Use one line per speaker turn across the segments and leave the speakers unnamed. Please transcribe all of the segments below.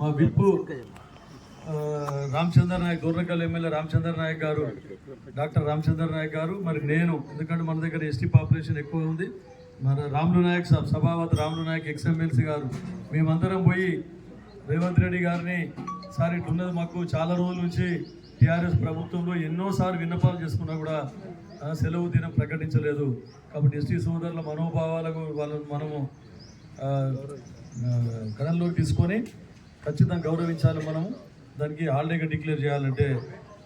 మా విప్పు రామచంద్ర నాయక్, దూర్నకల్ ఎమ్మెల్యే రామచంద్ర నాయక్ గారు, డాక్టర్ రామచంద్ర నాయక్ గారు, మరి నేను, ఎందుకంటే మన దగ్గర ఎస్టీ పాపులేషన్ ఎక్కువ ఉంది, మన రాములు నాయక్ సభావత్ రాములు నాయక్ ఎక్స్ఎమ్మెల్సీ గారు, మేమందరం పోయి రేవంత్ రెడ్డి గారిని సార్ ఇట్లున్నది, మాకు చాలా రోజుల నుంచి టీఆర్ఎస్ ప్రభుత్వంలో ఎన్నోసార్లు విన్నపాలు చేసుకున్నా కూడా సెలవు దినం ప్రకటించలేదు. కాబట్టి ఎస్టీ సోదరుల మనోభావాలకు వాళ్ళని మనము గణంలోకి తీసుకొని ఖచ్చితంగా గౌరవించాలి. మనము దానికి హాలిడేగా డిక్లేర్ చేయాలంటే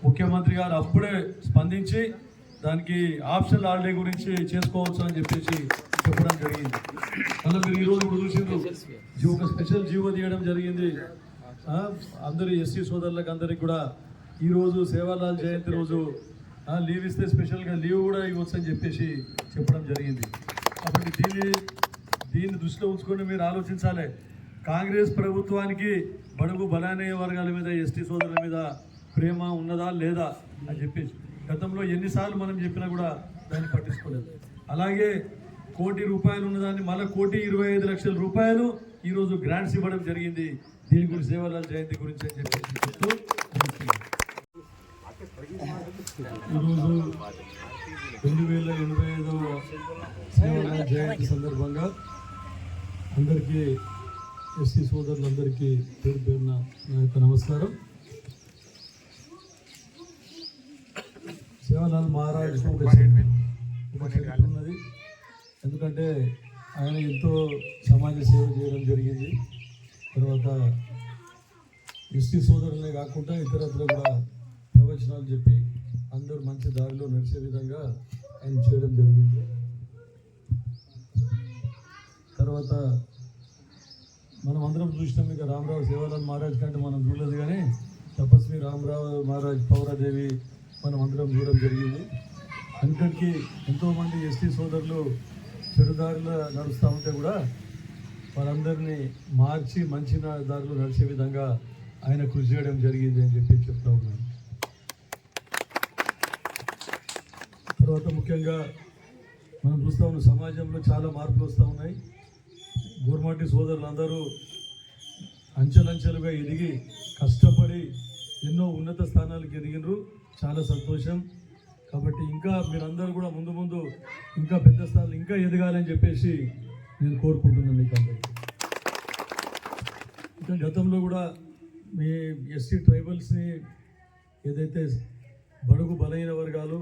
ముఖ్యమంత్రి గారు అప్పుడే స్పందించి దానికి ఆప్షనల్ హాలిడే గురించి చేసుకోవచ్చు అని చెప్పేసి చెప్పడం జరిగింది. మళ్ళీ మీరు ఈరోజు కూడా చూసిండ్రు, ఒక స్పెషల్ జీవో తీయడం జరిగింది. అందరూ ఎస్టీ సోదరులకు అందరికి కూడా ఈరోజు సేవాలాల్ జయంతి రోజు లీవ్ ఇస్తే స్పెషల్గా లీవ్ కూడా ఇవ్వచ్చు అని చెప్పేసి చెప్పడం జరిగింది. కాబట్టి దీన్ని దృష్టిలో ఉంచుకొని మీరు ఆలోచించాలి. కాంగ్రెస్ ప్రభుత్వానికి బడుగు బలైన వర్గాల మీద, ఎస్టీ సోదరుల మీద ప్రేమ ఉన్నదా లేదా అని చెప్పేసి గతంలో ఎన్నిసార్లు మనం చెప్పినా కూడా దాన్ని పట్టించుకోలేదు. అలాగే ₹1,00,00,000 ఉన్నదాన్ని మళ్ళీ ₹1,25,00,000 ఈరోజు గ్రాంట్స్ ఇవ్వడం జరిగింది. దీని గురించి సేవాలాల్ జయంతి గురించి అని చెప్పేసి చెప్తూ ఈరోజు 2085వ సేవాలాల్ జయంతి సందర్భంగా అందరికీ, ఎస్సీ సోదరులందరికీ పేరు పేరున నా యొక్క నమస్కారం. సేవాలాల్ మహారాజ్ ఒక చరిత్ర ఉన్నది. ఎందుకంటే ఆయన ఎంతో సమాజ సేవ చేయడం జరిగింది. తర్వాత ఎస్టీ సోదరులే కాకుండా ఇతరత్ర కూడా ప్రవచనాలు చెప్పి అందరూ మంచి దారిలో నడిచే విధంగా ఆయన చేయడం జరిగింది. తర్వాత మనం అందరం చూసినాం, ఇక రామరావు సేవాలాల్ మహారాజ్ కంటే మనం చూడలేదు, కానీ తపస్వి రామరావు మహారాజ్ పౌరాదేవి మనం అందరం చూడడం జరిగింది. అందుకని ఎంతోమంది ఎస్టీ సోదరులు చెడుదారిలో నడుస్తూ ఉంటే కూడా వారందరినీ మార్చి మంచి దారిలో నడిచే విధంగా ఆయన కృషి చేయడం జరిగింది అని చెప్పి చెప్తా ఉన్నాను. తర్వాత ముఖ్యంగా మనం చూస్తూ ఉన్నాం, సమాజంలో చాలా మార్పులు వస్తూ ఉన్నాయి. గోర్మాటి సోదరులందరూ అంచెలంచెలుగా ఎదిగి కష్టపడి ఎన్నో ఉన్నత స్థానాలకు ఎదిగినరు. చాలా సంతోషం. కాబట్టి ఇంకా మీరందరూ కూడా ముందు ముందు ఇంకా పెద్ద స్థాయిలో ఇంకా ఎదగాలని చెప్పేసి నేను కోరుకుంటున్నాను మీకు అందరికీ. ఇంకా గతంలో కూడా మీ ఎస్సీ ట్రైబల్స్ని ఏదైతే బడుగు బలైన వర్గాలు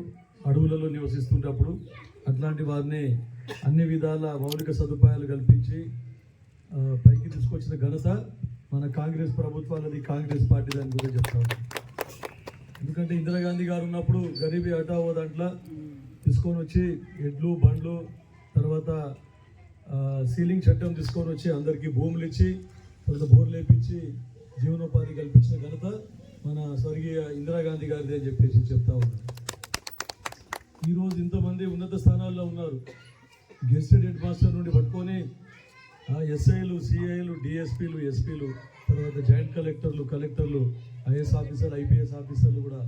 అడవులలో నివసిస్తుంటప్పుడు అట్లాంటి వారిని అన్ని విధాల మౌలిక సదుపాయాలు కల్పించి పైకి తీసుకొచ్చిన ఘనత మన కాంగ్రెస్ ప్రభుత్వాలది, కాంగ్రెస్ పార్టీ దాని గురించి చెప్తాము. ఎందుకంటే ఇందిరాగాంధీ గారు ఉన్నప్పుడు గరీబీ హఠావో దాంట్లో తీసుకొని వచ్చి ఎడ్లు బండ్లు, తర్వాత సీలింగ్ చట్టం తీసుకొని వచ్చి అందరికీ భూములు ఇచ్చి, తర్వాత బోర్లు వేపించి జీవనోపాధి కల్పించిన ఘనత మన స్వర్గీయ ఇందిరాగాంధీ గారిది అని చెప్పేసి చెప్తా ఉన్నారు. ఈరోజు ఇంతమంది ఉన్నత స్థానాల్లో ఉన్నారు. గెస్టెడ్ హెడ్ మాస్టర్ నుండి పట్టుకొని ఎస్ఐలు, సిఐలు, డిఎస్పీలు, ఎస్పీలు, తర్వాత జాయింట్ కలెక్టర్లు, ఐఏఎస్ ఆఫీసర్లు, ఐపీఎస్ ఆఫీసర్లు కూడా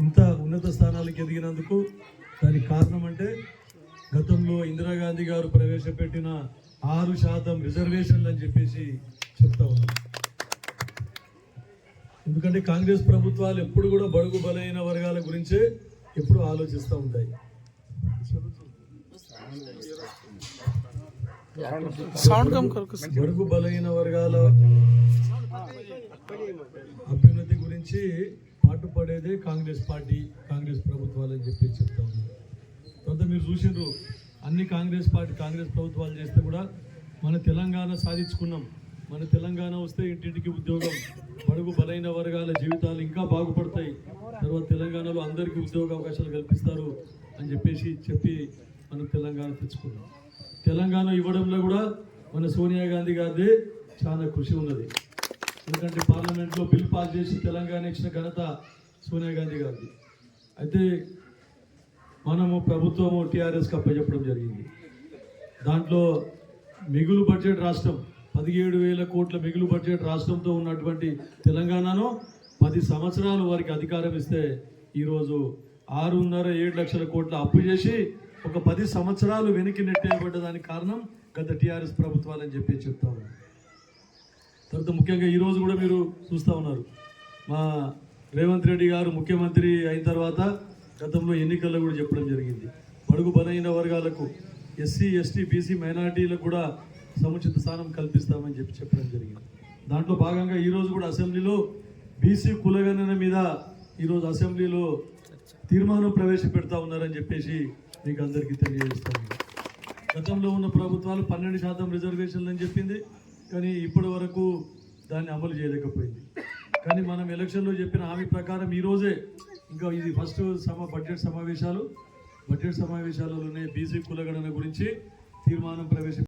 ఇంత ఉన్నత స్థానాలకు ఎదిగినందుకు దానికి కారణం అంటే గతంలో ఇందిరాగాంధీ గారు ప్రవేశపెట్టిన 6% రిజర్వేషన్లు అని చెప్పేసి చెప్తా ఉన్నారు. ఎందుకంటే కాంగ్రెస్ ప్రభుత్వాలు ఎప్పుడు కూడా బడుగు బలైన వర్గాల గురించే ఎప్పుడు ఆలోచిస్తూ ఉంటాయి. బడుగు బలైన వర్గాల అభ్యున్నతి గురించి పాటుపడేదే కాంగ్రెస్ పార్టీ, కాంగ్రెస్ ప్రభుత్వాలు అని చెప్పి చెప్తా ఉన్నారు. తర్వాత మీరు చూసిండ్రు, అన్ని కాంగ్రెస్ ప్రభుత్వాలు చేస్తే కూడా మన తెలంగాణ సాధించుకున్నాం. మన తెలంగాణ వస్తే ఇంటింటికి ఉద్యోగం, బడుగు బలైన వర్గాల జీవితాలు ఇంకా బాగుపడతాయి, తర్వాత తెలంగాణలో అందరికీ ఉద్యోగ అవకాశాలు కల్పిస్తారు అని చెప్పి మనం తెలంగాణ తెచ్చుకున్నాం. తెలంగాణ ఇవ్వడంలో కూడా మన సోనియా గాంధీ గారిదే చాలా కృషి ఉన్నది. ఎందుకంటే పార్లమెంట్లో బిల్ పాస్ చేసి తెలంగాణ ఇచ్చిన ఘనత సోనియా గాంధీ గారిది. అయితే మనము ప్రభుత్వము టీఆర్ఎస్కి అప్పచెప్పడం జరిగింది. దాంట్లో మిగులు బడ్జెట్ రాష్ట్రం 17,000 కోట్ల మిగులు బడ్జెట్ రాష్ట్రంతో ఉన్నటువంటి తెలంగాణను 10 సంవత్సరాలు వారికి అధికారం ఇస్తే ఈరోజు 6.5-7 లక్షల కోట్ల అప్పు చేసి ఒక 10 సంవత్సరాలు వెనక్కి నెట్టేయబడ్డదానికి కారణం గత టీఆర్ఎస్ ప్రభుత్వాలని చెప్పి చెప్తా ఉన్నాం. తర్వాత ముఖ్యంగా ఈరోజు కూడా మీరు చూస్తూ ఉన్నారు మా రేవంత్ రెడ్డి గారు ముఖ్యమంత్రి అయిన తర్వాత గతంలో ఎన్నికల్లో కూడా చెప్పడం జరిగింది బడుగు బలహీన వర్గాలకు ఎస్సీ ఎస్టీ బీసీ మైనారిటీలకు కూడా సముచిత స్థానం కల్పిస్తామని చెప్పడం జరిగింది. దాంట్లో భాగంగా ఈరోజు కూడా అసెంబ్లీలో బీసీ కులగణన మీద ఈరోజు అసెంబ్లీలో తీర్మానం ప్రవేశపెడతా ఉన్నారని చెప్పేసి మీకు అందరికీ తెలియజేస్తాను. గతంలో ఉన్న ప్రభుత్వాలు 12% రిజర్వేషన్లు అని చెప్పింది, కానీ ఇప్పటి వరకు దాన్ని అమలు చేయలేకపోయింది. కానీ మనం ఎలక్షన్లో చెప్పిన హామీ ప్రకారం ఈరోజే ఇంకా ఇది ఫస్ట్ బడ్జెట్ సమావేశాలలోనే బీసీ కులగణన గురించి తీర్మానం